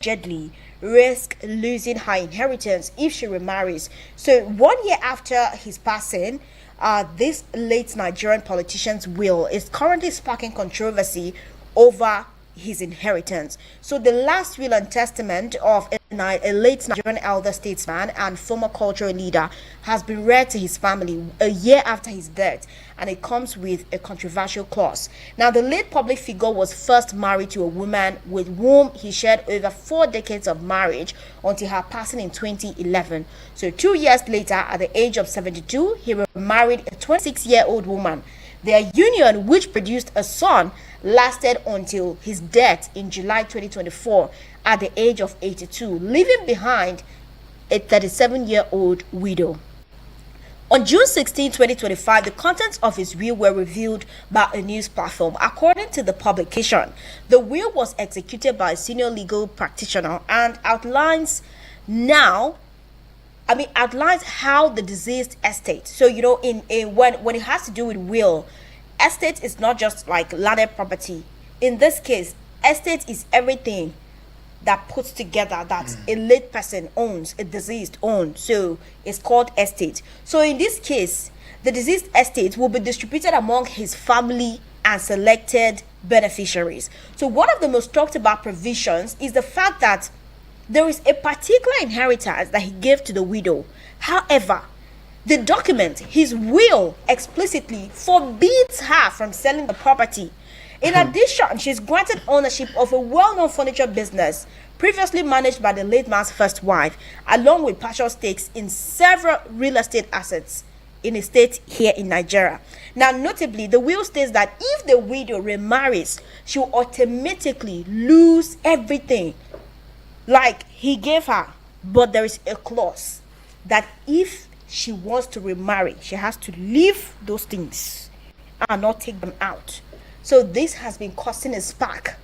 allegedly risk losing her inheritance if she remarries. So 1 year after his passing, this late Nigerian politician's will is currently sparking controversy over his inheritance. So the last will and testament of a late Nigerian elder statesman and former cultural leader has been read to his family a year after his death, and it comes with a controversial clause. Now, the late public figure was first married to a woman with whom he shared over 4 decades of marriage until her passing in 2011. So 2 years later, at the age of 72, he remarried a 26-year-old woman. Their union, which produced a son, lasted until his death in July 2024 at the age of 82, leaving behind a 37-year-old widow. On June 16, 2025, the contents of his will were revealed by a news platform. According to the publication, the will was executed by a senior legal practitioner and outlines how the deceased estate. So when it has to do with will, estate is not just like landed property. In this case, estate is everything that puts together that a late person owns, a deceased owns. So it's called estate. So in this case, the deceased estate will be distributed among his family and selected beneficiaries. So one of the most talked about provisions is the fact that there is a particular inheritance that he gave to the widow. However, the document, his will, explicitly forbids her from selling the property. In addition, she's granted ownership of a well-known furniture business previously managed by the late man's first wife, along with partial stakes in several real estate assets in a state here in Nigeria. Now, notably, the will states that if the widow remarries, she will automatically lose everything like he gave her. But there is a clause that if she wants to remarry, she has to leave those things and not take them out. So this has been causing a spark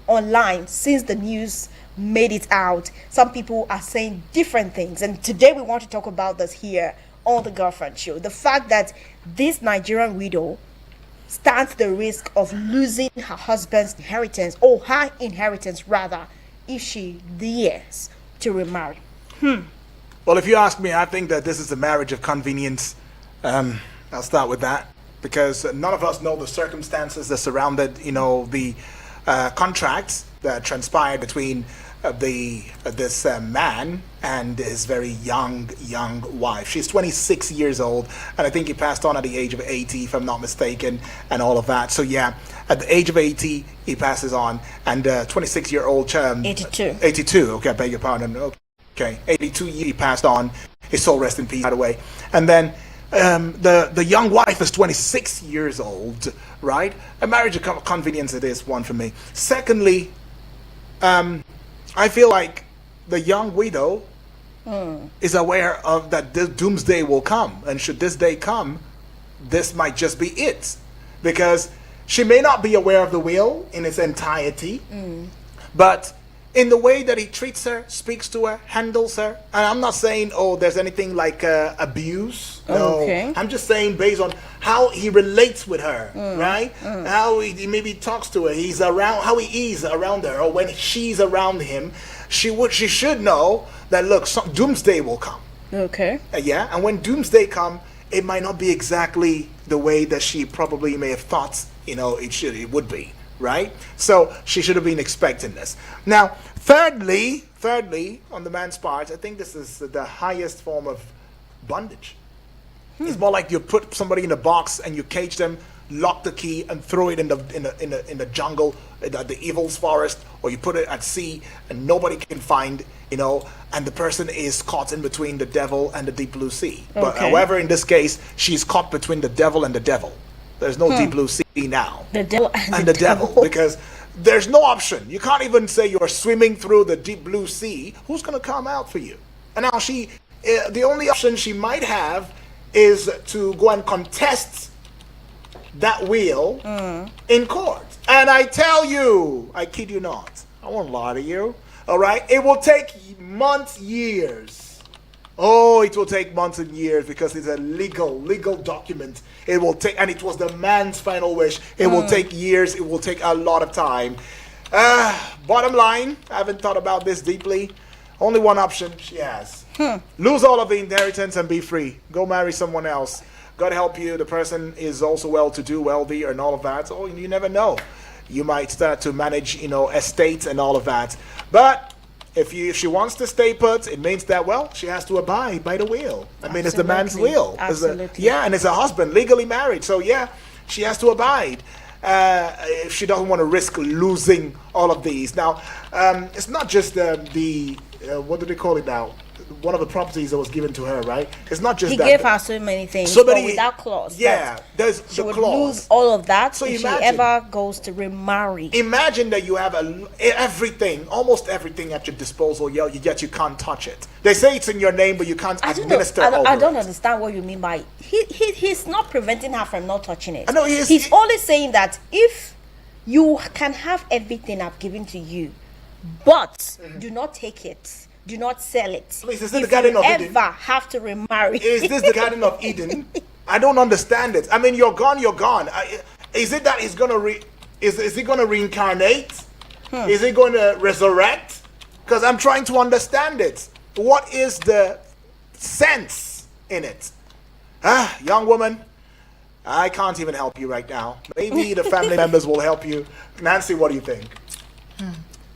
online since the news made it out. Some people are saying different things, and today we want to talk about this here on the Girlfriend Show. The fact that this Nigerian widow stands the risk of losing her husband's inheritance, or her inheritance rather, if she dares to remarry. Well, if you ask me, I think that this is a marriage of convenience. I'll start with that, because none of us know the circumstances that surrounded, the contracts that transpired between this man and his very young wife. She's 26 years old, and I think he passed on at the age of 80, if I'm not mistaken, and all of that. So yeah, at the age of 80, he passes on, and 26-year-old term. 82. 82. Okay, I beg your pardon. Okay, 82 years he passed on. His soul rest in peace, by the way. And then the young wife is 26 years old, right? A marriage of convenience, it is one for me. Secondly, I feel like the young widow is aware of that this doomsday will come, and should this day come, this might just be it, because she may not be aware of the will in its entirety, but in the way that he treats her, speaks to her, handles her. And I'm not saying, there's anything like abuse. No, okay. I'm just saying based on how he relates with her, right? How he maybe talks to her, he's around, how he is around her, or when she's around him, she should know that, look, doomsday will come. Okay. Yeah, and when doomsday come, it might not be exactly the way that she probably may have thought, it would be. Right? So she should have been expecting this. Now, thirdly, on the man's part, I think this is the highest form of bondage. It's more like you put somebody in a box and you cage them, lock the key, and throw it in the jungle, the evil's forest, or you put it at sea and nobody can find, and the person is caught in between the devil and the deep blue sea. Okay. But however, in this case, she's caught between the devil and the devil. There's no deep blue sea now. The devil and the devil. Because there's no option. You can't even say you're swimming through the deep blue sea. Who's going to come out for you? And now the only option she might have is to go and contest that will in court. And I tell you, I kid you not, I won't lie to you. All right? It will take months, years. Oh, it will take months and years, because it's a legal document. It will take, and it was the man's final wish. It will take years. It will take a lot of time. Bottom line, I haven't thought about this deeply. Only one option she has. Lose all of the inheritance and be free. Go marry someone else. God help you. The person is also well-to-do, wealthy, and all of that. Oh, you never know. You might start to manage, estates and all of that. But if she wants to stay put, it means that, well, she has to abide by the will. I mean, it's the man's will. Absolutely. And it's a husband, legally married. So, yeah, she has to abide. If she doesn't want to risk losing all of these. Now, it's not just the what do they call it now? One of the properties that was given to her, right? It's not just he that. gave her so many things, So but many, without clause. Yeah, there's she the would clause. lose all of that So if imagine, she ever goes to remarry. Imagine that you have everything, almost everything at your disposal, yet you can't touch it. They say it's in your name, but you can't administer over I don't it. understand what you mean by he's not preventing her from not touching it. I know he's only saying that if you can have everything I've given to you, but do not take it. Do not sell it. Please, is this the Garden of Eden? Ever have to remarry? Is this the Garden of Eden? I don't understand it. I mean, you're gone. Is it that he's gonna is he gonna reincarnate? Is he going to resurrect? Because I'm trying to understand it. What is the sense in it? Young woman, I can't even help you right now. Maybe the family members will help you. Nancy, what do you think?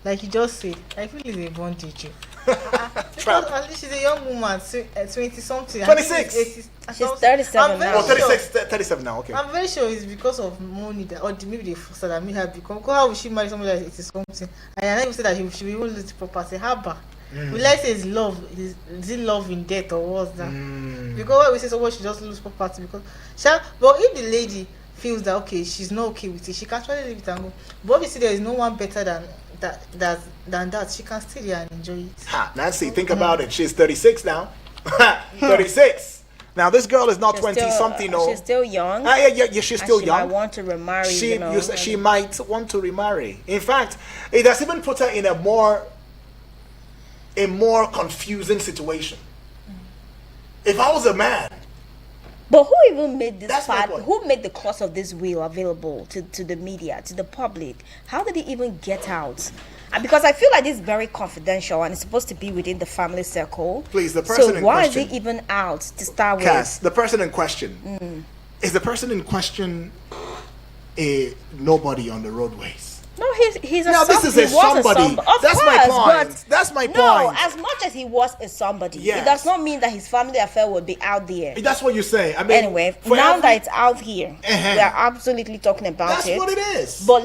Like you just said, I feel it's a bondage. Because at least she's a young woman, 20 something. 26. She's 37 now. Oh, 37 now, okay. I'm very sure it's because of money that, or maybe the force that made her become. Because how would she marry somebody like 80 something? And I even said that she will even lose the property. Haba. Will I say it's love? Is it love in death or what's that? Because when we say someone should just lose property because but if the lady feels that okay, she's not okay with it, she can actually leave it and go. But obviously there is no one better than that. She can stay there and enjoy it. Nancy, think about it. She's 36 now. 36. Now this girl is not 20 something. No, she's still young. Yeah, she's still she young. Might want to remarry. She might want to remarry. In fact, it has even put her in a more confusing situation. If I was a man. But who even made this part? Who made the clause of this will available to the media, to the public? How did it even get out? Because I feel like this is very confidential and it's supposed to be within the family circle. Please, the person in question. So why is it even out to start with? Cass, the person in question. Is the person in question a nobody on the roadways? No, he's a now this is a somebody. That's my point. That's my point. No, as much as he was a somebody, yes. It does not mean that his family affair would be out there. That's what you say. I mean, anyway, now that it's out here, we are absolutely talking about that's it. That's what it is. But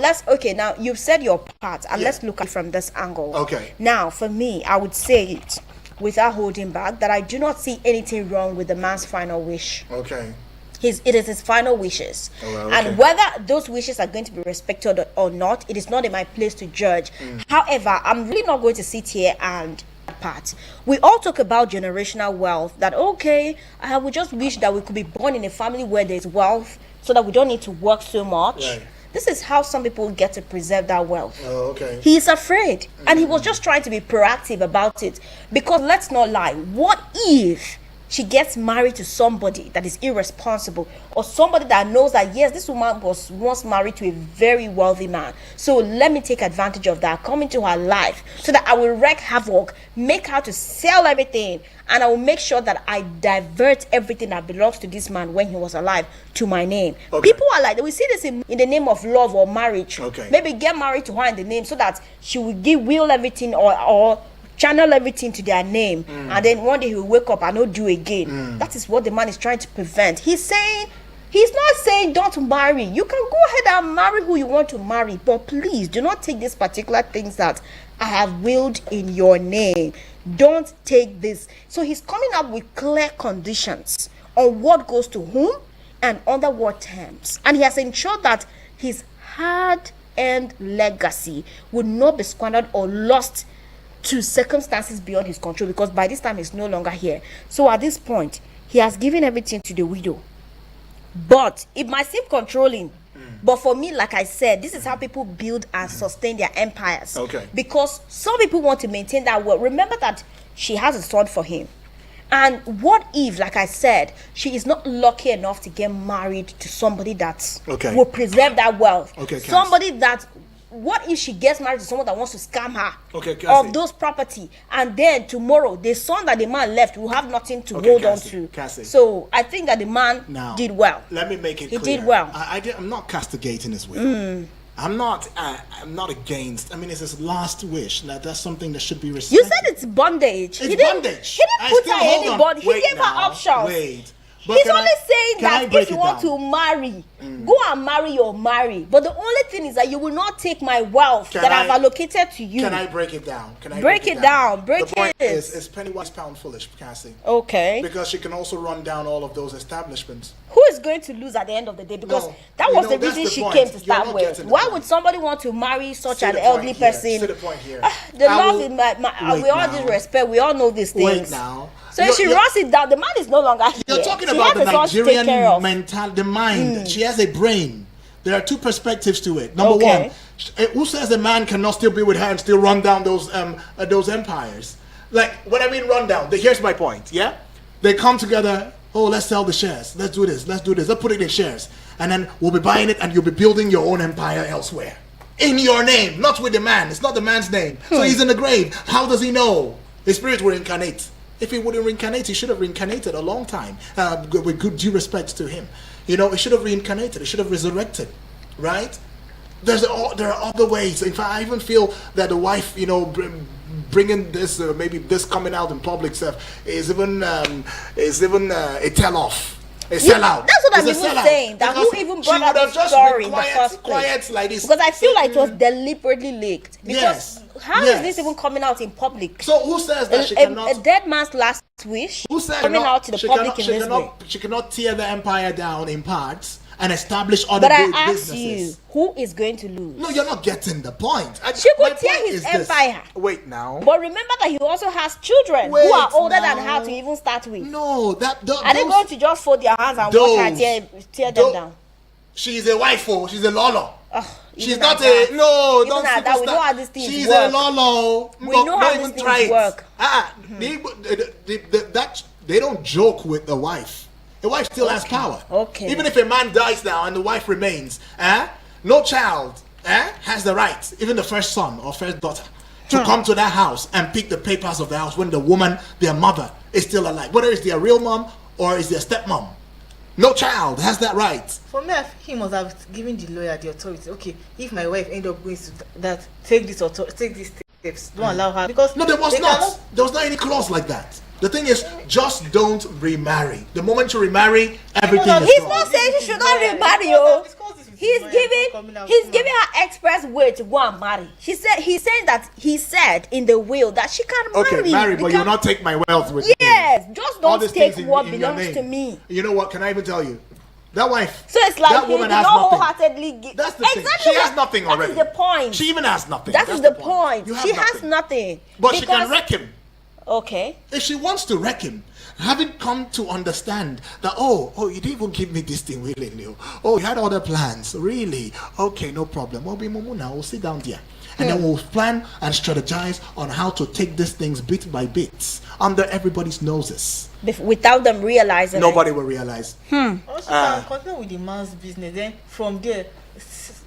now you've said your part, and let's look at it from this angle. Okay. Now, for me, I would say it without holding back that I do not see anything wrong with the man's final wish. Okay. It is his final wishes. Oh, well, okay. And whether those wishes are going to be respected or not, it is not in my place to judge. However, I'm really not going to sit here and part. We all talk about generational wealth, that okay, I would just wish that we could be born in a family where there's wealth so that we don't need to work so much. Right. This is how some people get to preserve that wealth. Oh, okay. He is afraid, and he was just trying to be proactive about it. Because let's not lie, what if she gets married to somebody that is irresponsible, or somebody that knows that yes, this woman was once married to a very wealthy man, so let me take advantage of that, come into her life so that I will wreak havoc, make her to sell everything, and I will make sure that I divert everything that belongs to this man when he was alive to my name. Okay. People are like, we see this in the name of love or marriage. Okay. Maybe get married to her in the name so that she will will everything or channel everything to their name, and then one day he will wake up and not do again. That is what the man is trying to prevent. He's not saying don't marry. You can go ahead and marry who you want to marry, but please do not take these particular things that I have willed in your name. Don't take this. So he's coming up with clear conditions on what goes to whom and under what terms, and he has ensured that his hard-earned legacy would not be squandered or lost to circumstances beyond his control, because by this time he's no longer here. So at this point, he has given everything to the widow. But it might seem controlling. But for me, like I said, this is how people build and sustain their empires. Okay. Because some people want to maintain that wealth. Remember that she has a son for him. And what if, like I said, she is not lucky enough to get married to somebody that will preserve that wealth? Okay, Cass. Somebody that what if she gets married to someone that wants to scam her Okay, Cassie. of those property, and then tomorrow the son that the man left will have nothing to hold Cassie, on to. Cassie. So I think that the man Now, did well. Let me make it He clear. did well. I'm not castigating his will. I'm not against. I mean, it's his last wish. That's something that should be respected. You said it's bondage. It's bondage. He didn't put her in any bondage. He gave her options. Wait. He's only saying that if you want to marry, go and marry or marry. But the only thing is that you will not take my wealth that I've allocated to you. Can I break it down? Break it down. The point is penny wise, pound foolish, Cassie. Okay. Because she can also run down all of those establishments. Who is going to lose at the end of the day? Because that was the reason she came to start with. Why would somebody want to marry such an elderly person? See the point here. The love in we all disrespect. We all know these things. Wait now. So if she runs it down, the man is no longer here. You're talking She about has the a son to take care Nigerian of. mental, the mind. She has a brain. There are two perspectives to it. Number Okay. one, who says a man cannot still be with her and still run down those empires? Like, when I mean run down, here's my point, yeah? They come together, oh, let's sell the shares. Let's do this, let's put it in shares. And then we'll be buying it and you'll be building your own empire elsewhere. In your name, not with the man. It's not the man's name. So he's in the grave. How does he know? His spirit will incarnate. If he wouldn't reincarnate, he should have reincarnated a long time, with good due respect to him. You know, he should have reincarnated. He should have resurrected, right? There are other ways. In fact, I even feel that the wife, you know, bringing this, maybe this coming out in public stuff is even a tell-off. A sellout. That's what I'm It's a even sellout. saying. That Because who even she brought would up have the just story been in the first place? quiet like this. Because I feel like it was deliberately leaked. Because Yes. how is Yes. this even coming out in public? So who says that she cannot? A dead man's last wish Who said coming out to the public in this way. she cannot tear the empire down in parts and establish other But I good ask businesses? you, who is going to lose? No, you're not getting the point. She My could tear point his is this. empire. Wait now. But remember that he also has children who Wait are older than now. her to even start with. No, Are they going to just fold their hands and watch her tear them down? She's a wife, she's a lolo. She's even not at that. a no. Even Don't at that, we know how these things She's work. a lolo. We know how these things work. They don't joke with the wife. The wife still has power. Okay. Even if a man dies now and the wife remains, no child has the right, even the first son or first daughter, to come to that house and pick the papers of the house when the woman, their mother, is still alive. Whether it's their real mom or it's their stepmom. No child has that right. For me, he must have given the lawyer the authority. Okay, if my wife end up going to that, take these steps. Don't allow her, because No, there was they not. cannot- There was not any clause like that. The thing is, just don't remarry. The moment you remarry, everything is He's gone. not saying she should not Lawyer, remarry. discuss this with He's his lawyer, giving coming out he's now. giving her express way to go and marry. He's saying that he said in the will that she can marry. Okay, marry, but you'll because- not take my wealth with you. Yes, just All don't these take things what in your belongs name. to me. You know what? Can I even tell you? That wife. So it's like that he woman did has not nothing. wholeheartedly give. That's the thing. She has nothing already. That is the point. She even has nothing. That That's is the point. You have She has nothing. But she can Because- wreck him. Okay. If she wants to wreck him, having come to understand that, oh, you didn't even give me this thing willingly. Oh, you had other plans. Really? Okay, no problem. We'll be Mumu now. We'll sit down there. And then we'll plan and strategize on how to take these things bit by bit under everybody's noses. Without them realizing Nobody will realize. Also, can continue with the man's business. Then from there,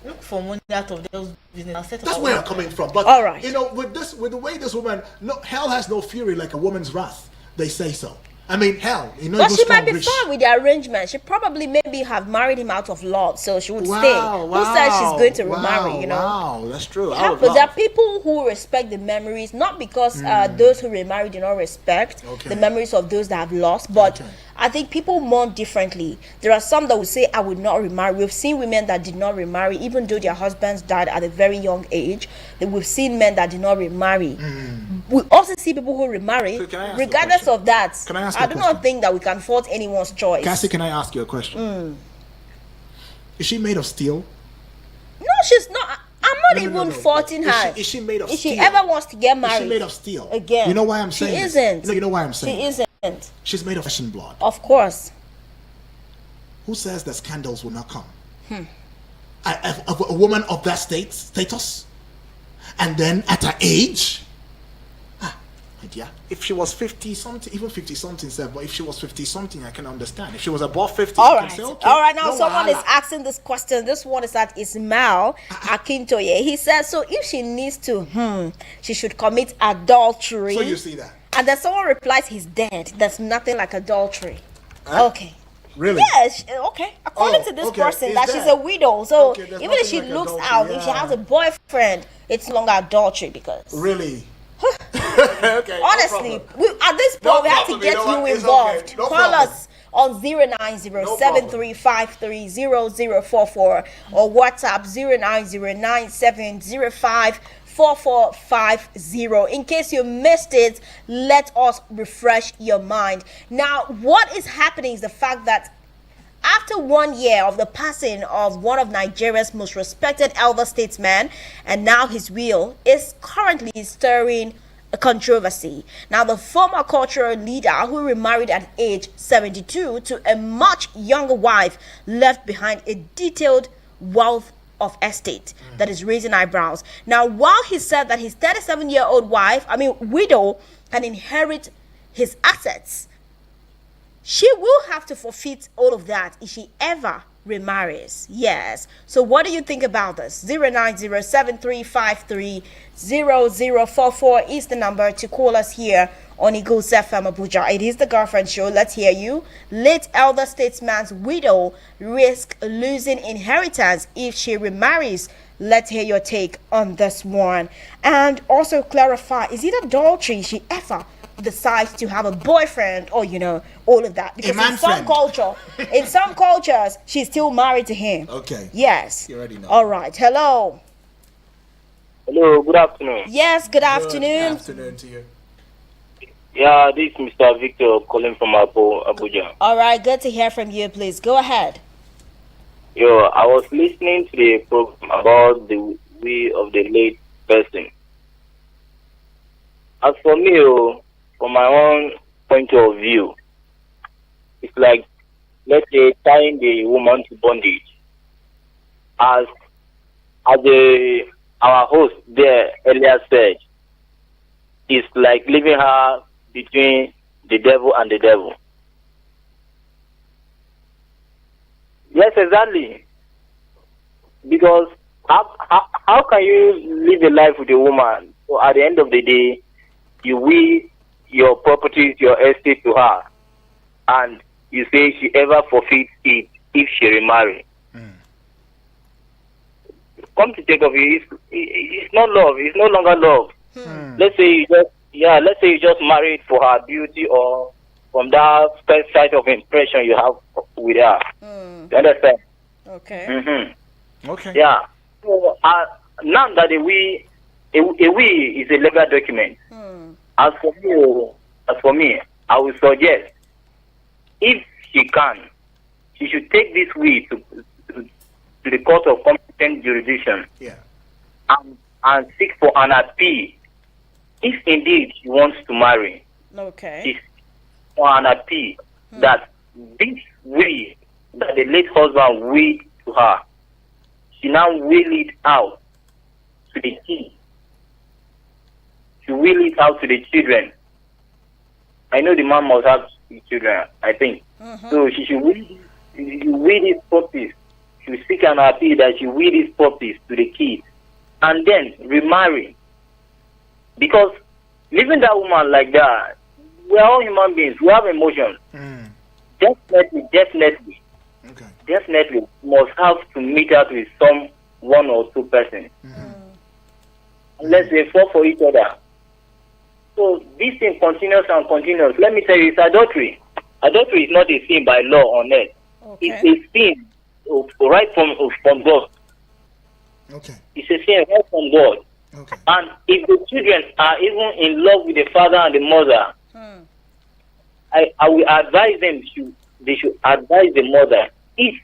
look for money out of those business and set up. That's where I'm coming from. But All right. you know, with the way this woman, no, hell has no fury like a woman's wrath. They say so. I mean, hell, you know, But even she might strong be rich. fine with the arrangement. She probably maybe have married him out of love, so she would stay. Wow, Who said she's going to wow, remarry? You know. Wow, that's true. It I would happens. There are love. people who respect the memories, not because those who remarry do not respect Okay. the memories of those that have lost, but Okay. I think people mourn differently. There are some that will say, I would not remarry. We've seen women that did not remarry, even though their husbands died at a very young age. We've seen men that did not remarry. We also see people who remarry, So can I ask you a regardless question? of that. Can I ask you I a do question? not think that we can fault anyone's choice. Cassie, can I ask you a question? Is she made of steel? No, she's not. I'm not No, no, even no, no. faulting Is her. is she made of If steel? she ever wants to get Is married, she made of steel? again, You know why I'm saying she this? isn't. You know why I'm saying She this? isn't. She's made of flesh and blood. Of course. Who says that scandals will not come? A woman of that status, and then at her age, Yeah. If she was 50 something, even 50 something, said, but if she was 50 something, I can understand. If she was above 50, All I can right. say, okay. All right. Now, no someone is wahala. asking this question. This one is at Ismail Akintoye. He says, so if she needs to, she should commit adultery. So you see that. And then someone replies, he's dead. There's nothing like adultery. Huh? Okay. Really? Yes. Okay. According to this person, he's that she's dead. a widow. So Okay, there's even if she nothing like looks adultery, out, if she yeah. has a boyfriend, it's no longer adultery because. Really? Okay. Honestly, no problem. at this point, No we have to problem, get you know what? you It's involved. okay. No Call problem. us on 09073530044 or WhatsApp 09097054450. In case you missed it, let us refresh your mind. Now, what is happening is the fact that after 1 year of the passing of one of Nigeria's most respected elder statesmen, and now his will is currently stirring a controversy. Now, the former cultural leader who remarried at age 72 to a much younger wife left behind a detailed wealth of estate that is raising eyebrows. Now, while he said that his 37-year-old widow, can inherit his assets, she will have to forfeit all of that if she ever remarries. Yes. So what do you think about this? 09073530044 is the number to call us here on Eagles FM Abuja. It is the girlfriend show. Let's hear you. Late elder statesman's widow risk losing inheritance if she remarries. Let's hear your take on this one. And also clarify, is it adultery she ever decides to have a boyfriend or all of that? Because in some cultures she's still married to him. Okay. Yes. You already know. All right. Hello. Good afternoon. Yes, good afternoon. Good afternoon to you. Yeah, this is Mr. Victor calling from Abuja. All right, good to hear from you. Please go ahead. I was listening to the program about the will of the late person. As for me, from my own point of view, it's like, let's say, tying the woman to bondage. As our host there earlier said, it's like leaving her between the devil and the devil. Yes, exactly. Because how can you live a life with a woman? So at the end of the day, you will your properties, your estate to her, and you say she ever forfeits it if she remarry. Come to think of it, it's not love. It's no longer love. Let's say you just married for her beauty or from that first sight of impression you have with her. You understand? Okay. Okay. Yeah. So, now that a will is a legal document. As for me, I would suggest, if she can, she should take this will to the court of competent jurisdiction. Yeah. And seek for an appeal. If indeed she wants to marry, Okay. she seek for an appeal that this will that the late husband will to her, she now will it out to the kids. She will it out to the children. I know the man must have children, I think. So she should will this purpose. She will seek an appeal that she will this purpose to the kids. And then remarry. Because leaving that woman like that, we are all human beings. We have emotions. Definitely. Okay. Definitely must have to meet up with some one or two persons. Unless they fall for each other. So this thing continues and continues. Let me tell you, it's adultery. Adultery is not a sin by law on earth. Okay. It's a sin right from God. Okay. It's a sin right from God. Okay. And if the children are even in love with the father and the mother, I will advise them they should advise the mother, if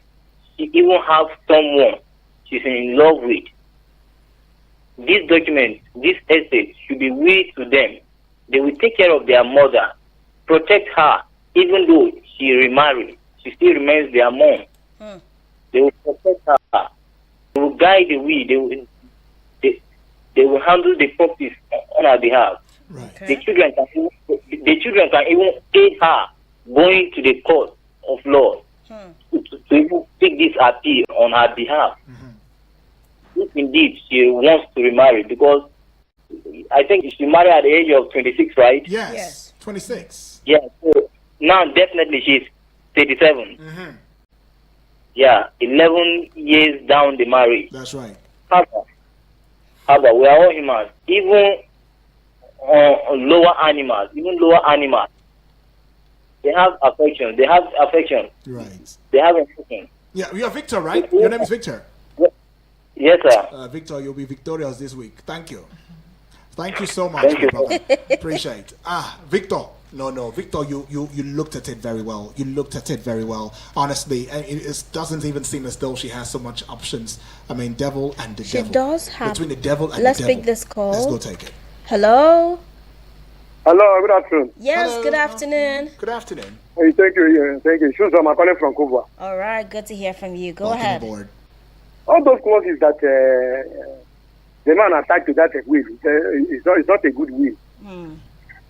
she even have someone she's in love with, this document, this estate should be willed to them. They will take care of their mother, protect her, even though she remarried, she still remains their mom. They will protect her. They will guide the will. They will handle the properties on her behalf. Right. Okay. The children can even aid her going to the court of law to even take this appeal on her behalf. If indeed she wants to remarry, because I think she married at the age of 26, right? Yes. Yes. 26. Yeah. So now definitely she's 37. Yeah, 11 years down the marriage. That's right. However, we are all humans. Even lower animals, they have affection. Right. They have affection. Yeah, you're Victor, right? Your name is Victor. Yes, sir. Victor, you'll be victorious this week. Thank you. Thank you so much, Thank my you. brother. Appreciate. Victor. No, Victor, you looked at it very well. You looked at it very well. Honestly, and it doesn't even seem as though she has so much options. I mean, devil and the devil. She does have. Between the devil and Let's the devil. pick this call. Let's go take it. Hello. Hello, good afternoon. Yes. Hello. Good afternoon. Good afternoon. Hey, thank you. Thank you. Shoes, I'm calling from Cuba. All right. Good to hear from you. Go Welcome ahead. aboard. All those clauses that the man attached to that will, it's not a good will.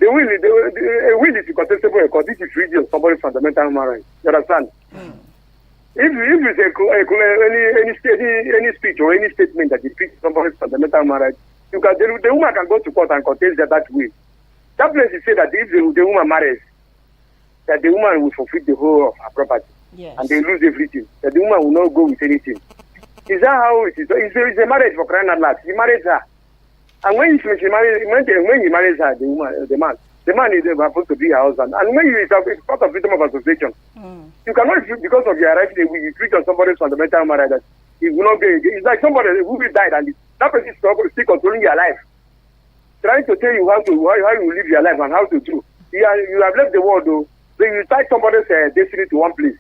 The will is contestable because this is really somebody's fundamental human right. You understand? If it's any speech or any statement that defeats somebody's fundamental human right, the woman can go to court and contest that will. That place is say that if the woman marries, that the woman will forfeit the whole of her property. Yes. And they lose everything. That the woman will not go with anything. Is that how it is? It's a marriage for crying out loud. He married her. And when he marries her, the man is supposed to be her husband. And when it's part of freedom of association, you cannot, because of your right, you treat on somebody's fundamental marriage that it will not be. It's like somebody who died and that person is still controlling your life, trying to tell you how you live your life and how to do. You have left the world though, so you tie somebody's destiny to one place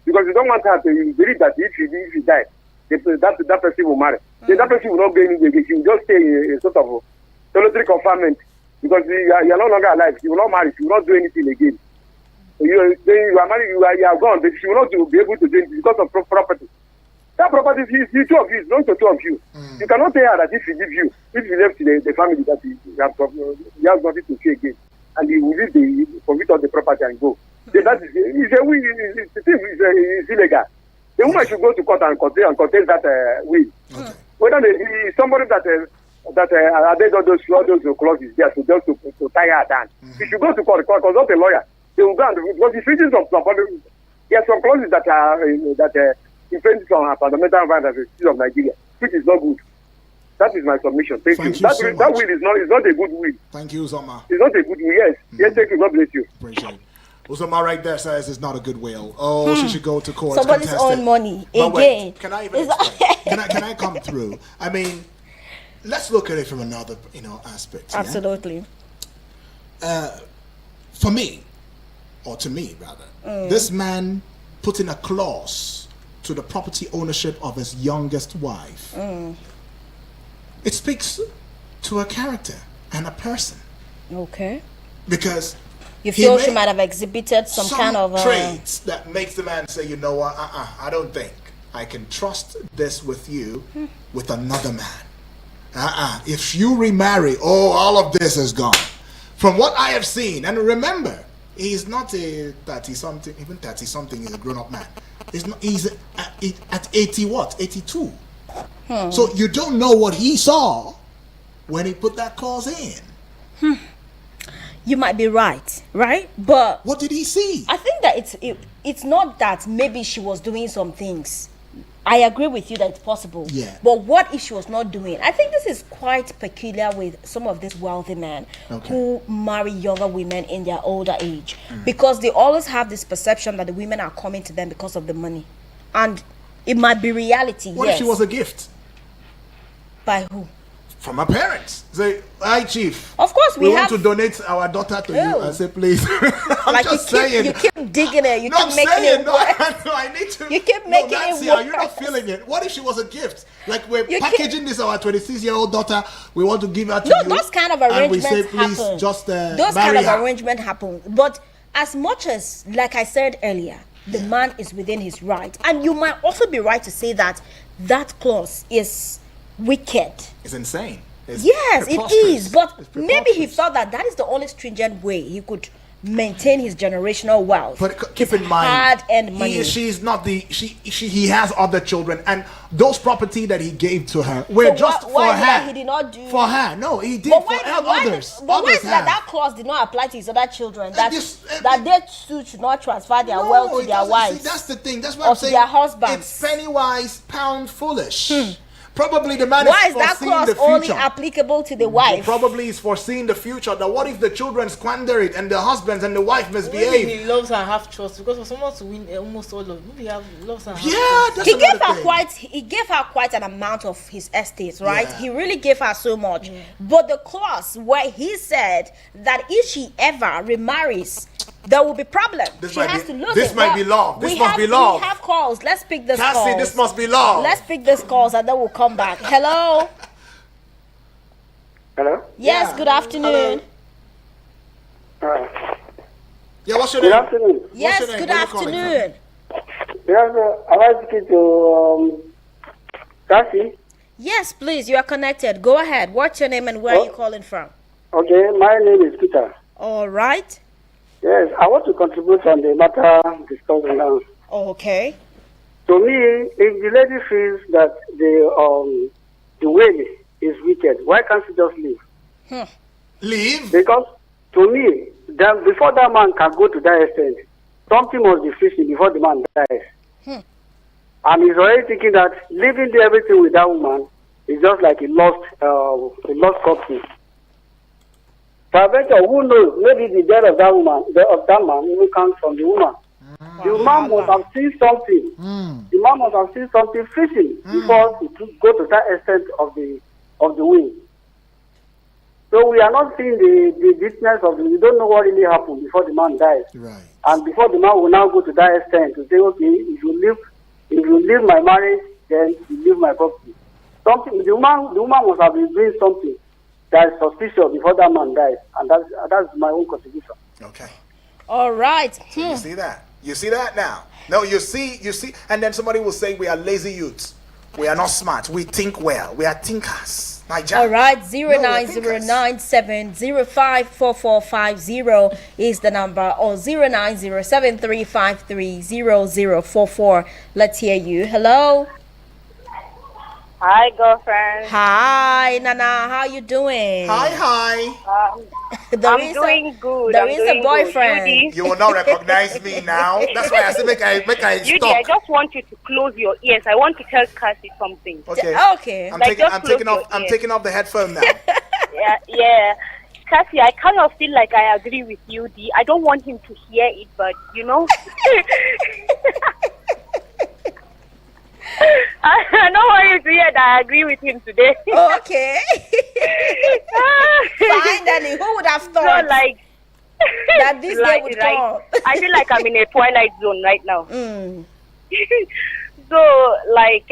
because you don't want her to believe that if he died, that person will marry. Then that person will not go anywhere. She will just stay in a sort of solitary confinement because you are no longer alive. She will not marry. She will not do anything again. You are married. You are gone. But she will not be able to do anything because of property. That property is the two of you. It's not the two of you. You cannot tell her that if she gives you, if you left the family that he has nothing to say again, and he will leave forfeit all the property and go. Then that is it's illegal. The woman should go to court and contest that will. Okay. Whether somebody that added all those clauses there to tie her down. She should go to court, consult a lawyer. They will go and because it's written there are some clauses that infringe on our fundamental rights as a citizen of Nigeria, which is not good. That is my submission. Thank you. So That much. will is not a good will. Thank you, Uzoma. It's not a good will. Yes. Yes, thank you. God bless you. Appreciate it. Uzoma right there says it's not a good will. Oh, she should go to court. Somebody's contest own it. money But again. wait, can I even explain? Can I come through? I mean, let's look at it from another aspect. Yeah? Absolutely. For me, or to me rather, this man put in a clause to the property ownership of his youngest wife. It speaks to a character and a person Okay. because You feel He she may- might have exhibited some kind of traits that makes the man say, you know what, I don't think I can trust this with you with another man. If you remarry, all of this is gone. From what I have seen, and remember, he's not a 30-something, even 30-something is a grown-up man. He's at 80 what? 82. So you don't know what he saw when he put that clause in. You might be right? But What did he see? I think that it's not that maybe she was doing some things. I agree with you that it's possible. Yeah. But what if she was not doing? I think this is quite peculiar with some of these wealthy men who marry younger women in their older age because they always have this perception that the women are coming to them because of the money, and it might be reality. What yes. if she was a gift By who? from her parents? Say, hi chief. Of course, We we want have. to donate our daughter to you. Ew. I say, please. I'm Like just you saying. keep digging it. You No, I'm keep making saying, it no, worse. no, I need to. You keep making it Nancy, you're not worse. feeling it. What if she was a gift? Like we're You keep- packaging this our 26-year-old daughter. We want to give her to No, you. those kind of and we arrangements say, please, happen. just Those marry kind of her. arrangement happen. But as much as, like I said earlier, the man is within his right, and you might also be right to say that that clause is wicked. It's insane. Yes, it is. preposterous. But It's maybe he preposterous. thought that is the only stringent way he could maintain his generational wealth. But keep in mind, hard-earned money. she's not the he has other children, and those property that he gave to her were So just why for is it that her. he did not do? For her, no, he did But for others. why Others is it that have. that clause did not apply to his other children? That Just- that they too should not transfer their No, wealth to it their doesn't. wives. See, that's the thing. That's why or I'm to saying their husbands. it's penny wise, pound foolish. Probably the man Why is is that foreseeing clause the only future. applicable to the wife? Probably is foreseeing the future. That what if the children squander it and the husbands and the wife Maybe misbehave? he loves her half trust, because for someone to win almost all of, maybe he loves her half Yeah, trust. that's He gave another her thing. he gave her quite an amount of his estate, right? Yeah. He really gave her so much. But the clause where he said that if she ever remarries, there will be problem. This She might has be- to lose this it. might be love. This we must have- be love. We have calls. Let's pick this Cassie, calls. this must be love. Let's pick this calls and then we'll come back. Hello. Hello? Yes. Yeah. Good afternoon. Yeah, what's your Good name? afternoon. Yes. your name? Good Where you calling from? afternoon. Yes, am I speaking to Cassie? Yes, please. You are connected. Go ahead. What's your name and where are you Oh. calling from? Okay, my name is Peter. All right. Yes, I want to contribute on the matter discussed now. Okay. To me, if the lady feels that the will is wicked, why can't she just leave? Leave. Because to me, then before that man can go to that extent, something must be fishing before the man dies. And he's already thinking that leaving everything with that woman is just like a lost copy. Peradventure, who knows? Maybe the death of that woman, of that man, even comes from the woman. The man must have seen something. The man must have seen something fishing before he could go to that extent of the will. So we are not seeing the business of we don't know what really happened before the man dies. Right. And before the man will now go to that extent to say, okay, if you leave my marriage, then you leave my property. Something the woman must have been doing something that is suspicious before that man dies, and that's my own contribution. Okay. All right. You see that? You see that now? No, you see, and then somebody will say we are lazy youths. We are not smart. We think well. We are thinkers. Nigeria. All right, No, we're thinkers. 09097054450 is the number, or 09073530044. Let's hear you. Hello. Hi, girlfriend. Hi, Nana. How you doing? Hi. There I'm is doing good. There I'm is doing a boyfriend. Good. Judy, You will not recognize me now. That's why I said make I Judy, I stop. just want you to close your ears. I want to tell Cassie something. Okay. Okay. I'm Like, taking just I'm taking close off your I'm ears. taking off the headphone now. Yeah. Cassie, I kind of feel like I agree with you. I don't want him to hear it, but you know. I don't want you to hear that I agree with him today. Okay. Finally, who would have So, thought like, that this day would come? I feel like I'm in a twilight zone right now. So, like,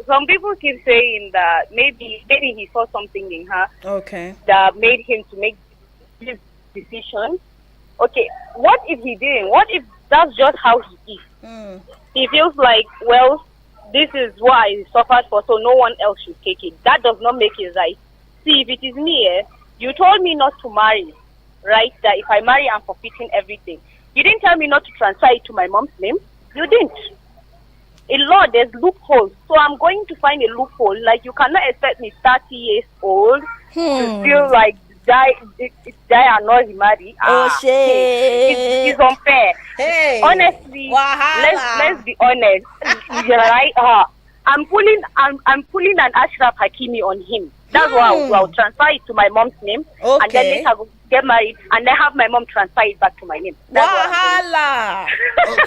some people keep saying that maybe he saw something in her Okay. that made him to make this decision. Okay, what if he didn't? What if that's just how he is? He feels like, well, this is what I suffered for, so no one else should take it. That does not make it right. See, if it is me, you told me not to marry, right? That if I marry, I'm forfeiting everything. You didn't tell me not to transfer it to my mom's name. You didn't. In law, there's loopholes. So I'm going to find a loophole. Like, you cannot expect me 30 years old to feel like die and not remarry. Oh, shit. It's unfair. Hey. Honestly, Wahala. let's be honest. You're right. I'm pulling an Ashraf Hakimi on him. That's why I'll transfer it to my mom's name, and then Okay. later go get married, and then have my mom transfer it back to my name. That's what I'm doing. Wahala.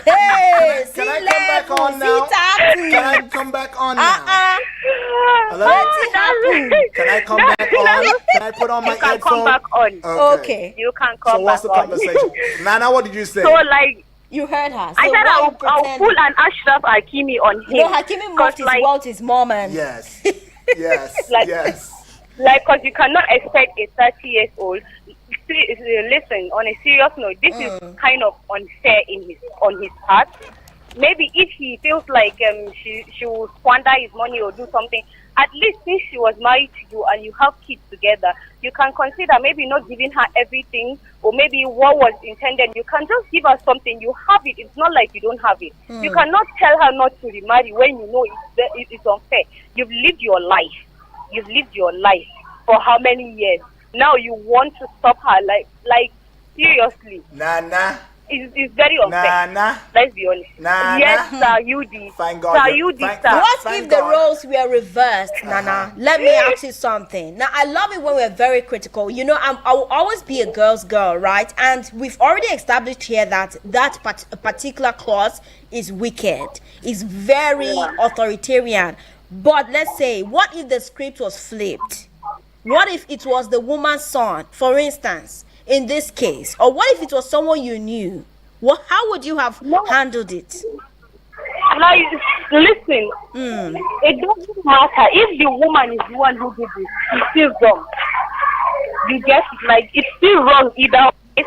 Hey, Can I come back on now? Can I come back on now? Hello? Can I come back on? Can I put on my You can headphone? come back on. Okay. You can So come what's back the on. conversation? Nana, what did you say? So, like, You heard her. I So said why I'll you pretend- pull an Ashraf Hakimi on him. No, Hakimi moved 'Cause, his like, wealth to his mom and Yes. Yes. Like- yes. Like, because you cannot expect a 30 years old. Listen, on a serious note, this is kind of unfair on his part. Maybe if he feels like she will squander his money or do something, at least since she was married to you and you have kids together, you can consider maybe not giving her everything, or maybe what was intended. You can just give her something. You have it. It's not like you don't have it. You cannot tell her not to remarry when you know it's unfair. You've lived your life. You've lived your life for how many years? Now you want to stop her? Like seriously? Nana. It's very unfair. Nana. Let's be honest. Nana. Yes, sir, you did. Thank God. Sir, you did, Thank- sir. What Thank if the God. roles were reversed, Nana? Let me ask you something. Now, I love it when we're very critical. You know, I will always be a girl's girl, right? And we've already established here that particular clause is wicked. It's very authoritarian. But let's say, what if the script was flipped? What if it was the woman's son, for instance, in this case? Or what if it was someone you knew? How would you have handled it? Like, listen, it doesn't matter if the woman is the one who did this. It's still wrong. You get it? Like, it's still wrong either way.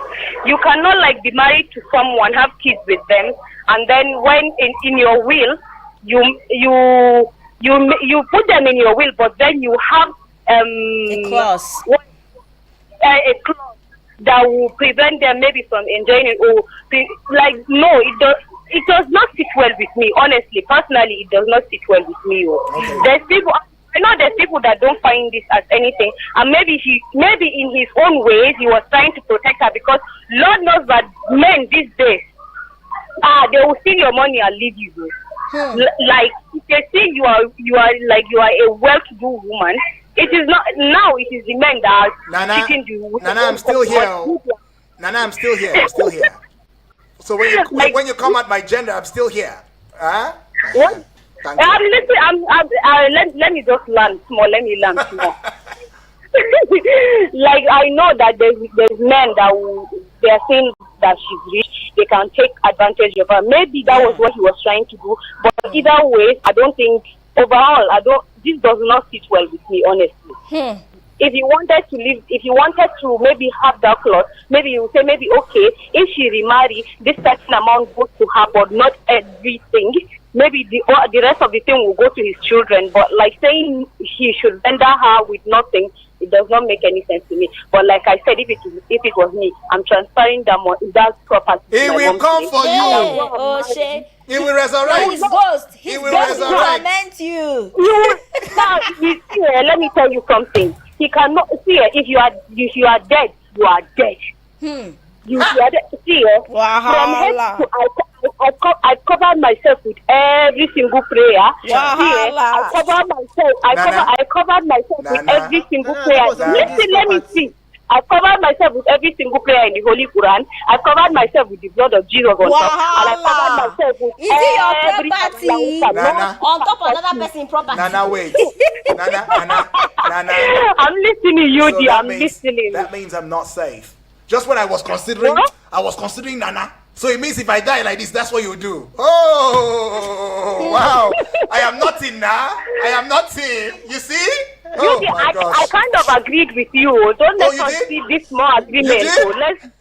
You cannot like be married to someone, have kids with them, and then when in your will, you put them in your will, but then you have A clause. A clause that will prevent them maybe from enjoying it, or no, it does not sit well with me. Honestly, personally, it does not sit well with me. Okay. There's people. I know there's people that don't find this as anything, and maybe in his own ways he was trying to protect her, because Lord knows that men these days, they will steal your money and leave you. Like if they see you are a well-to-do woman, it is not now. It is the men that are cheating you. Nana, I'm still here. Nana, I'm still here. I'm still here. So when you come at my gender, I'm still here. Huh? What? Thank you. Listen, let me just learn small. Let me learn small. Like, I know that there's men that they are saying that she's rich, they can take advantage of her. Maybe that was what he was trying to do. But either way, I don't think overall, this does not sit well with me, honestly. If you wanted to live, if you wanted to maybe have that clause, maybe you say maybe okay, if she remarry, this certain amount goes to her, but not everything. Maybe the rest of the thing will go to his children. But like saying he should render her with nothing, it does not make any sense to me. But like I said, if it was me, I'm transferring that property. He will come for Hey, you. Oshe. He will resurrect. His ghost. He His will ghost will resurrect. torment you. Now, you see, let me tell you something. He cannot see if you are dead, you are dead. You are dead. See, from head to I covered myself with every single prayer. I covered myself. I covered myself with every single prayer. Listen, let me see. I covered myself with every single prayer in the Holy Quran. I covered myself with the blood of Jesus on top. And I covered myself with Is it your property? Nana. On top of another person's property. Nana, wait. Nana. I'm listening, you So dear. that I'm means- listening. That means I'm not safe. Just when I was considering Nana. So it means if I die like this, that's what you do. Oh, wow. I am nothing now. I am nothing. You see? Oh, You see, my I gosh. kind of agreed with you. Don't let you us did? see this small agreement. You did?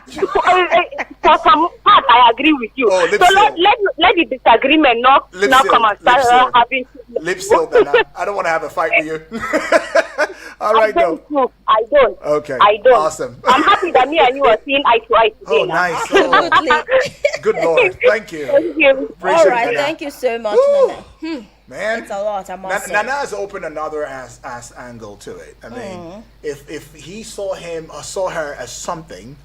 So for some part, I agree with you. Oh, lip so seal. let the disagreement not Lip now seal. come and Lip seal. start having. Lip seal, Nana. I don't want to have a fight with you. All right, though. I don't. Okay. I don't. Awesome. I'm happy that me and you are seeing eye to eye today. Oh, now. nice. Oh, Absolutely. good Lord. Thank you. Thank you. Appreciate All right. Nana. Thank you so much, Woo. Nana. Man, It's a lot, I must say. Nana has opened another ass angle to it. I mean, if he saw him or saw her as something,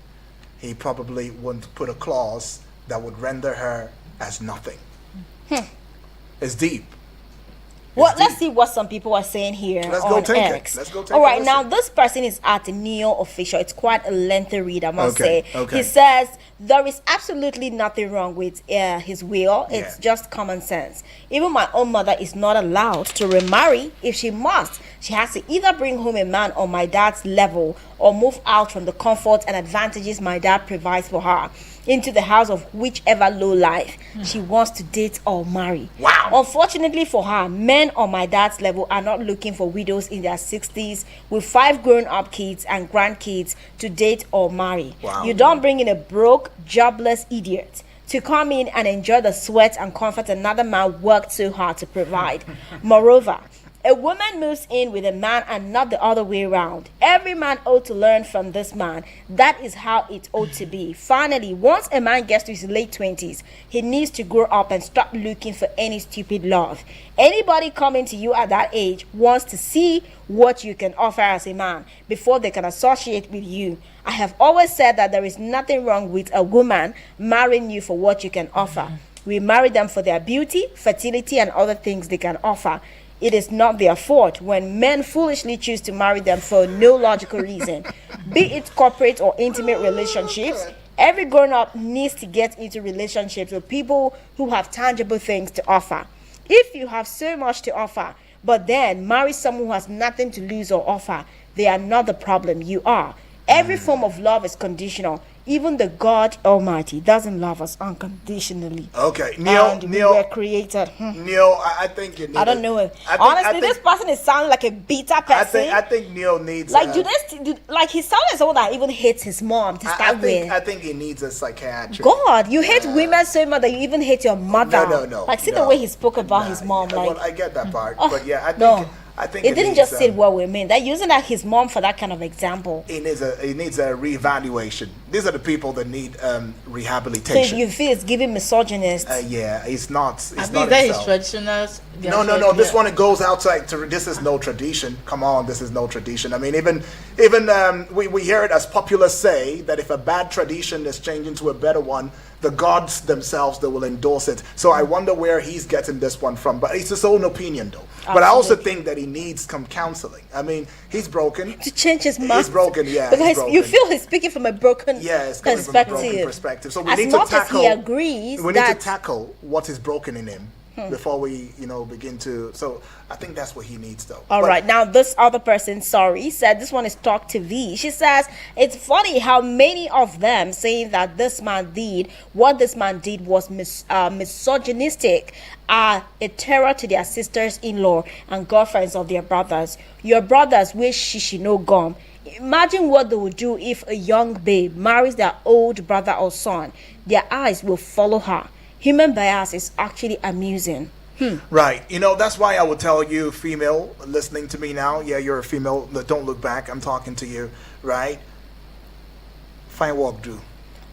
he probably wouldn't put a clause that would render her as nothing. It's deep. Well, let's see what some people are saying here Let's go on take it. X. Let's go take All a right, listen. now this person is at Neo Official. It's quite a lengthy read, I must Okay, say. okay. He says there is absolutely nothing wrong with his will. It's Yeah. just common sense. Even my own mother is not allowed to remarry if she must. She has to either bring home a man on my dad's level or move out from the comforts and advantages my dad provides for her into the house of whichever low life she wants to date or marry. Wow. Unfortunately for her, men on my dad's level are not looking for widows in their 60s with 5 grown-up kids and grandkids to date or marry. Wow. You don't bring in a broke, jobless idiot to come in and enjoy the sweat and comfort another man worked so hard to provide. Moreover, A woman moves in with a man and not the other way around. Every man ought to learn from this man. That is how it ought to be. Finally, once a man gets to his late 20s, he needs to grow up and stop looking for any stupid love. Anybody coming to you at that age wants to see what you can offer as a man before they can associate with you. I have always said that there is nothing wrong with a woman marrying you for what you can offer. We marry them for their beauty, fertility, and other things they can offer. It is not their fault when men foolishly choose to marry them for no logical reason. Be it corporate or intimate relationships, every grown-up needs to get into relationships with people who have tangible things to offer. If you have so much to offer, but then marry someone who has nothing to lose or offer, they are not the problem, you are. Every form of love is conditional. Even the God Almighty doesn't love us unconditionally. Okay, Neil, we were created. Neil, I think you need. I don't know it. I Honestly, think, this person is sounding like a bitter person. I think Neil needs. Like, like he sounds like someone that even hates his mom to start with. I think he needs a psychiatrist. God, you hate women so much that you even hate your mother. No. Like, see the way he spoke about his mom. Like, well, I get that part, but yeah, I think it didn't just sit well with me. They're using that his mom for that kind of example. It needs a reevaluation. These are the people that need rehabilitation. So you feel it's giving misogynist? Yeah, it's not. It's I not mean, that is itself. traditional. No. This one, it goes outside. This is no tradition. Come on, this is no tradition. I mean, even we hear it as populace say that if a bad tradition is changing to a better one, the gods themselves, they will endorse it. So I wonder where he's getting this one from. But it's his own opinion, though. Absolutely. But I also think that he needs some counseling. I mean, he's broken. To change his mind. He's broken, yeah. Because you feel he's speaking from a broken perspective. So we as need much to tackle. as he agrees, we need to tackle what is broken in him before we, begin to. So I think that's what he needs, though. All right. Now, this other person, said this one is Talk to V. She says it's funny how many of them saying that what this man did was misogynistic, are a terror to their sisters-in-law and girlfriends of their brothers. Your brothers wish she no gum. Imagine what they would do if a young babe marries their old brother or son. Their eyes will follow her. Human bias is actually amusing. Right. That's why I would tell you, female, listening to me now, yeah, you're a female, don't look back, I'm talking to you, right? Find work, do.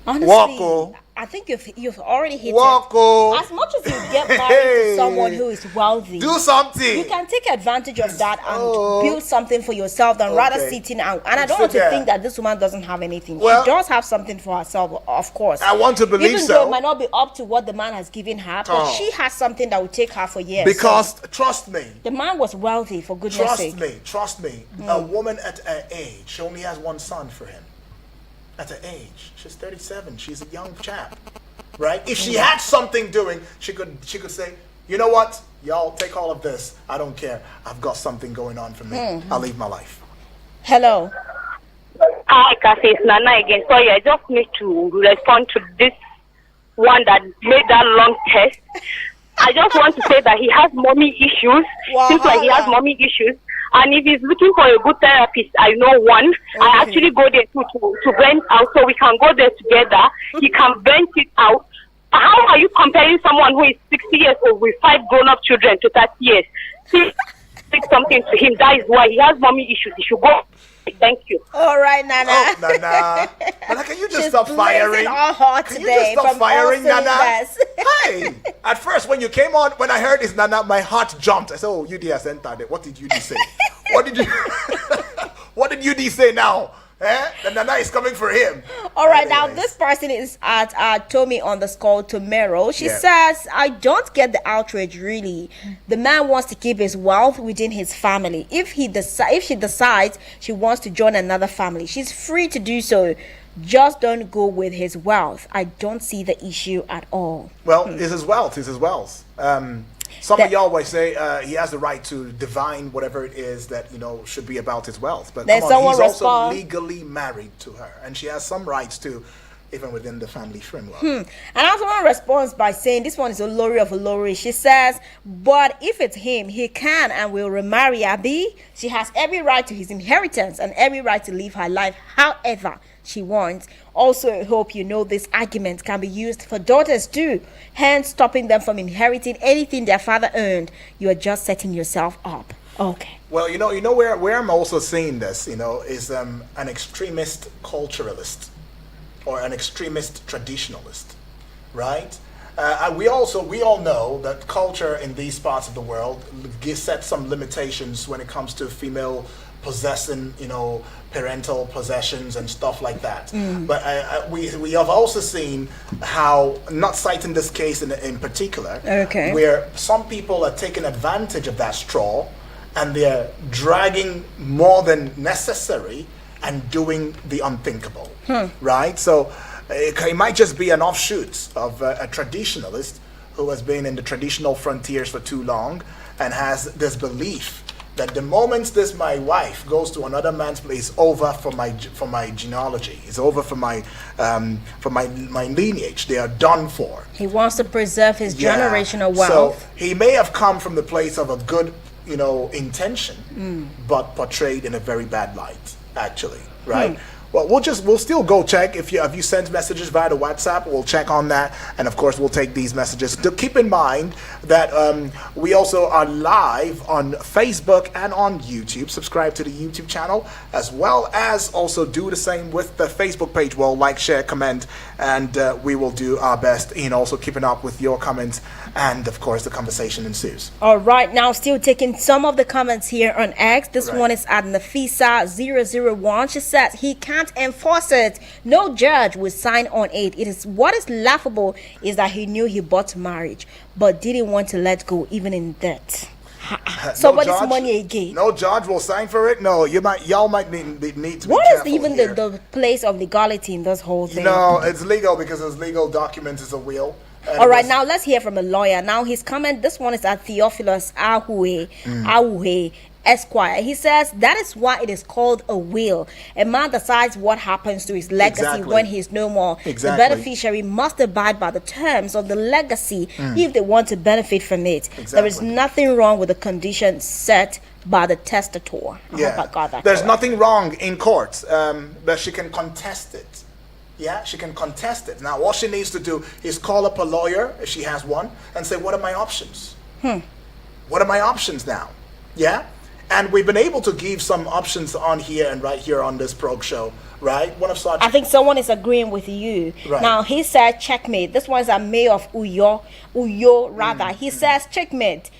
Honestly, I think you've already hit it. As much as you get married to someone who is wealthy, do something. You can take advantage of that and build something for yourself than rather sitting out. And I don't want to think that this woman doesn't have anything. Well, she does have something for herself, of course. I want to believe even though it might not be up to what the man has given her, but she has something that will take her for years. Because trust me, the man was wealthy, for goodness sake. Trust me. A woman at her age, she only has one son for him. At her age, she's 37. She's a young chap, right? If she had something doing, she could say, you know what, y'all take all of this. I don't care. I've got something going on for me. I'll leave my life. Hello. Hi, Cassie, it's Nana again. Sorry, I just need to respond to this one that made that long test. I just want to say that he has mommy issues. Seems like he has mommy issues. And if he's looking for a good therapist, I know one. Okay. I actually go there to vent out, so we can go there together. He can vent it out. How are you comparing someone who is 60 years old with 5 grown-up children to 30 years? See something to him. That is why he has mommy issues. He should go. Thank you. All right, Nana. Oh, Nana. Nana, can you just stop firing? All hot can today you just stop firing, Nana? Hey. At first, when you came on, when I heard it's Nana, my heart jumped. I said, "Oh, UD has entered it. What did UD say? What did UD say now? The Nana is coming for him." All right, now this person is at Tommy_Tomero. She says, I don't get the outrage, really. The man wants to keep his wealth within his family. If she decides she wants to join another family, she's free to do so. Just don't go with his wealth. I don't see the issue at all. Well, it's his wealth. It's his wealth. Some of y'all always say he has the right to divine whatever it is that should be about his wealth. But come on, he's also legally married to her, and she has some rights too, even within the family framework. And also one responds by saying, this one is Olori of Olori. She says, but if it's him, he can and will remarry Abby. She has every right to his inheritance and every right to live her life however she wants. Also, I hope you know this argument can be used for daughters too, hence stopping them from inheriting anything their father earned. You are just setting yourself up. Okay. Well, where I'm also seeing this, is an extremist culturalist or an extremist traditionalist, right? We all know that culture in these parts of the world sets some limitations when it comes to female possessing, parental possessions and stuff like that. But we have also seen how, not citing this case in particular, Okay. where some people are taking advantage of that straw and they're dragging more than necessary and doing the unthinkable, right? So it might just be an offshoot of a traditionalist who has been in the traditional frontiers for too long and has this belief that the moment my wife goes to another man's place, it's over for my genealogy. It's over for my lineage. They are done for. He wants to preserve his generational So wealth. he may have come from the place of a good, intention, but portrayed in a very bad light, actually, right? Well, we'll still go check if you sent messages via the WhatsApp. We'll check on that, and of course we'll take these messages. To keep in mind that we also are live on Facebook and on YouTube. Subscribe to the YouTube channel, as well as also do the same with the Facebook page. We'll like, share, comment, and we will do our best in also keeping up with your comments, and of course the conversation ensues. All right, now still taking some of the comments here on X. This one is at Nafisa001. She says he can't enforce it. No judge will sign on it. What is laughable is that he knew he bought marriage but didn't want to let go even in debt. Somebody's money again. No judge will sign for it. No, y'all might need to be What is careful even here. the place of legality in this whole thing? No, it's legal because it's legal documents. It's a will. And All right, now let's hear from a lawyer. Now his comment, this one is at Theophilus Ahuhe Esquire. He says that is why it is called a will. A man decides what happens to his legacy when he's no more. The beneficiary must abide by the terms of the legacy if they want to benefit from it. There is nothing wrong with the conditions set by the testator. I hope I got that There's correct. nothing wrong in court, but she can contest it. Yeah, she can contest it. Now, all she needs to do is call up a lawyer, if she has one, and say, what are my options? What are my options now? Yeah? And we've been able to give some options on here and right here on this Prog show, right? One of such. I think someone is agreeing with you. Right. Now, he said checkmate. This one's a mayor of Uyo rather. He says checkmate,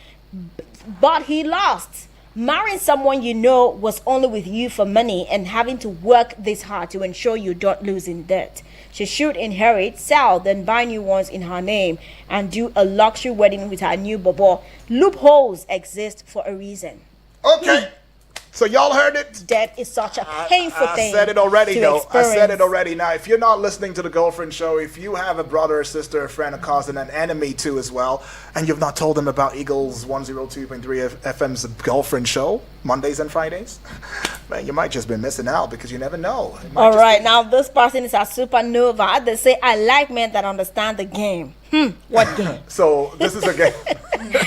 but he lost. Marrying someone you know was only with you for money and having to work this hard to ensure you don't lose in debt. She should inherit, sell, then buy new ones in her name and do a luxury wedding with her new bobo. Loopholes exist for a reason. Okay. So y'all heard it? Debt is such a painful thing. I said it already, to though. I said it experience. already. Now, if you're not listening to the Girlfriend Show, if you have a brother or sister, a friend, a cousin, an enemy too as well, and you've not told them about Eagles 102.3 FM's Girlfriend Show, Mondays and Fridays, man, you might just be missing out because you never know. All right, now this person is a supernova. They say, I like men that understand the game. What game? So this is a game.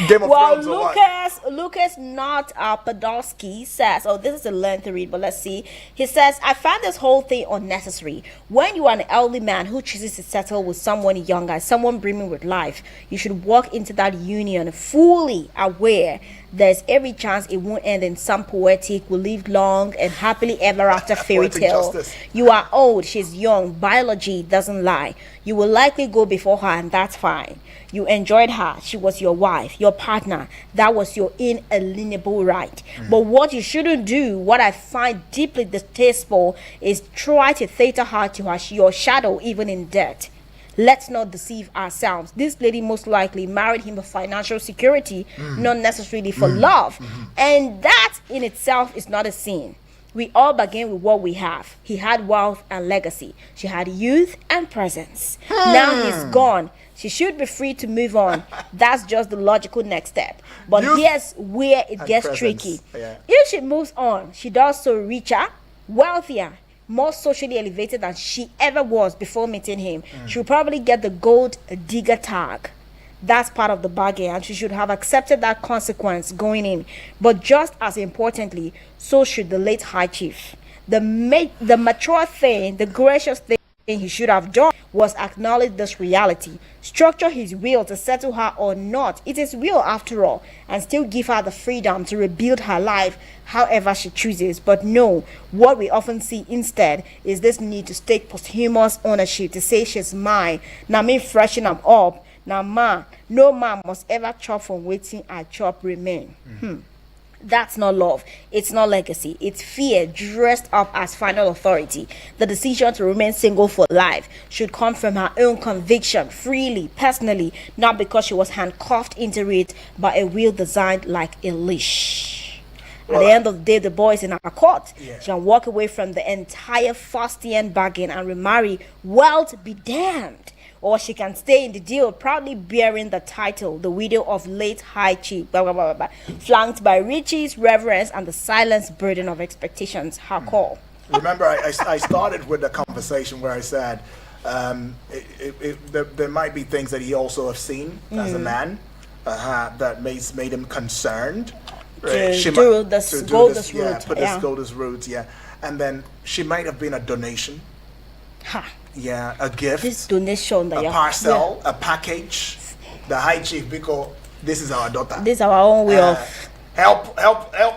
Game of Well, Thrones or what? Lucas not Podolsky says, oh, this is a lengthy read, but let's see. He says, I find this whole thing unnecessary. When you are an elderly man who chooses to settle with someone younger, someone brimming with life, you should walk into that union fully aware there's every chance it won't end in some poetic, will live long and happily ever after fairy Poetic tale. justice. You are old, she's young, biology doesn't lie. You will likely go before her, and that's fine. You enjoyed her, she was your wife, your partner. That was your inalienable right. But what you shouldn't do, what I find deeply distasteful, is try to theater her to your shadow even in death. Let's not deceive ourselves. This lady most likely married him for financial security, not necessarily for love. And that in itself is not a sin. We all begin with what we have. He had wealth and legacy. She had youth and presence. Now he's gone. She should be free to move on. That's just the logical next step. But Youth here's where it gets presence. tricky. Yeah. If she moves on, she does so richer, wealthier, more socially elevated than she ever was before meeting him. She'll probably get the gold digger tag. That's part of the bargain, and she should have accepted that consequence going in. But just as importantly, so should the late High Chief. The mature thing, the gracious thing he should have done was acknowledge this reality, structure his will to settle her or not. It is will after all, and still give her the freedom to rebuild her life however she chooses. But no, what we often see instead is this need to take posthumous ownership, to say she's mine. Now me freshen am up. Now man, no man must ever chop from waiting I chop remain. That's not love. It's not legacy. It's fear dressed up as final authority. The decision to remain single for life should come from her own conviction, freely, personally, not because she was handcuffed into it by a will designed like a leash. At the end of the day, the boy is in her court. Yeah. She can walk away from the entire Faustian bargain and remarry. Wealth be damned. Or she can stay in the deal, proudly bearing the title, the widow of late High Chief, blah, blah, blah, blah, blah, flanked by riches, reverence, and the silence burden of expectations. Her call. Remember, I started with a conversation where I said there might be things that he also have seen as a man that made him concerned. To go this route. Go this route, yeah. And then she might have been a donation. Yeah, a gift. This donation that a parcel, a package. The High Chief, because this is our daughter. This is our own way of help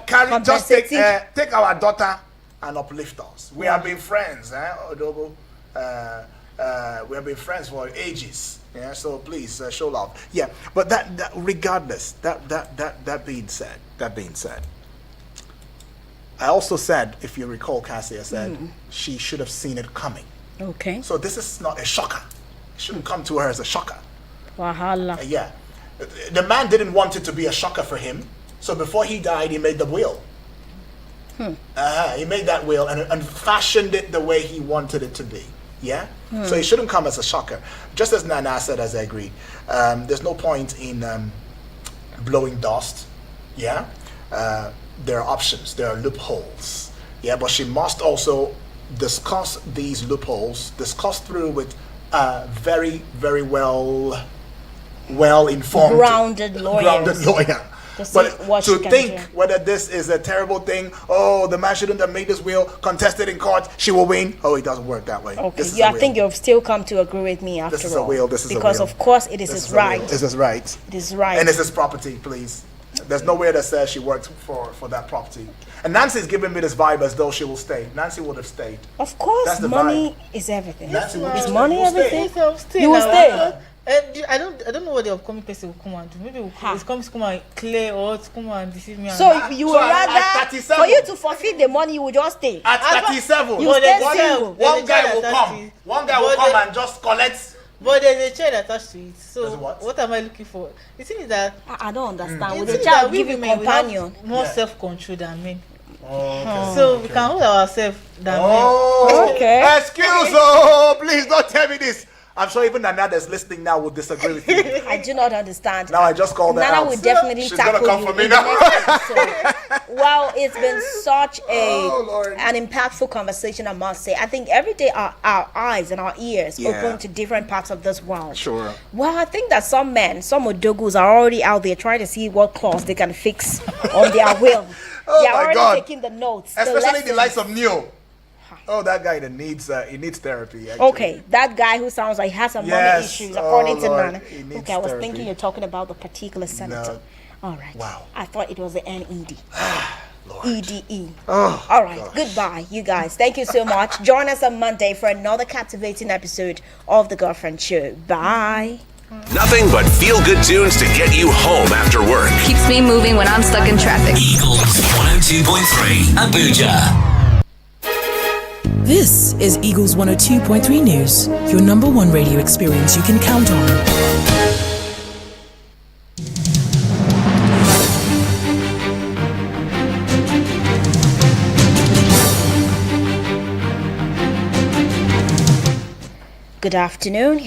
carry, just compensating. take our daughter and uplift us. We have been friends, Odogo. We have been friends for ages. Yeah, so please show love. Yeah, but that regardless, that being said, I also said, if you recall, Cassie, I said she should have seen it coming. Okay. So this is not a shocker. It shouldn't come to her as a shocker. Wahala. Yeah. The man didn't want it to be a shocker for him. So before he died, he made the will. He made that will and fashioned it the way he wanted it to be. Yeah? So it shouldn't come as a shocker. Just as Nana said, as I agree, there's no point in blowing dust. Yeah? There are options. There are loopholes. Yeah, but she must also discuss these loopholes, discuss through with very, very well informed, grounded lawyer. But to think whether this is a terrible thing, the man shouldn't have made this will, contested in court, she will win. Oh, it doesn't work that way. Okay, I think you've still come to agree with me after all. This is a will. Because of course it is his right. This is right. It is right. And it's his property, please. There's nowhere that says she worked for that property. And Nancy's giving me this vibe as though she will stay. Nancy would have stayed. Of course, That's the money vibe. is everything. Nancy would Is have money stayed. everything? You will stay. I don't know what the upcoming person will come and do. Maybe it's coming to come and clear or to come and deceive me. So you would rather, for you to forfeit the money, you would just stay. At 37, You stay single. one guy will come. One guy will come and just collect. But there's a child attached to it. So There's what am I looking for? The thing is that I don't understand. the Would thing the is that child we give you women, we companion? have more Yeah. self-control than men. Okay. So we can hold ourselves than men. Oh, Okay. Excuse please don't tell me this. I'm sure even Nana that's listening now will disagree with you. I do not understand. Now I just called her Nana out. will definitely She's gonna tackle come you for me in the now. next episode. Well, it's been such Lord. an impactful conversation, I must say. I think every day our eyes and our ears Yeah. open to different parts of this world. Sure. Well, I think that some men, some odogus are already out there trying to see what clause they can fix on their will. Oh They are my already God. taking the notes. Especially the lessons. likes of Neo. Oh, that guy that needs therapy. Actually. Okay, that guy who sounds like he has some money Yes. issues, according to Lord, Nana. he needs Okay, I was therapy. thinking you're talking about the particular senator. All right. Wow. I thought it was the NED. Lord. EDE. Oh, All right. gosh. Goodbye, you guys. Thank you so much. Join us on Monday for another captivating episode of The Girlfriend Show. Bye. Nothing but feel-good tunes to get you home after work. Keeps me moving when I'm stuck in traffic. Eagles 102.3 Abuja. This is Eagles 102.3 News, your number one radio experience you can count on. Good afternoon.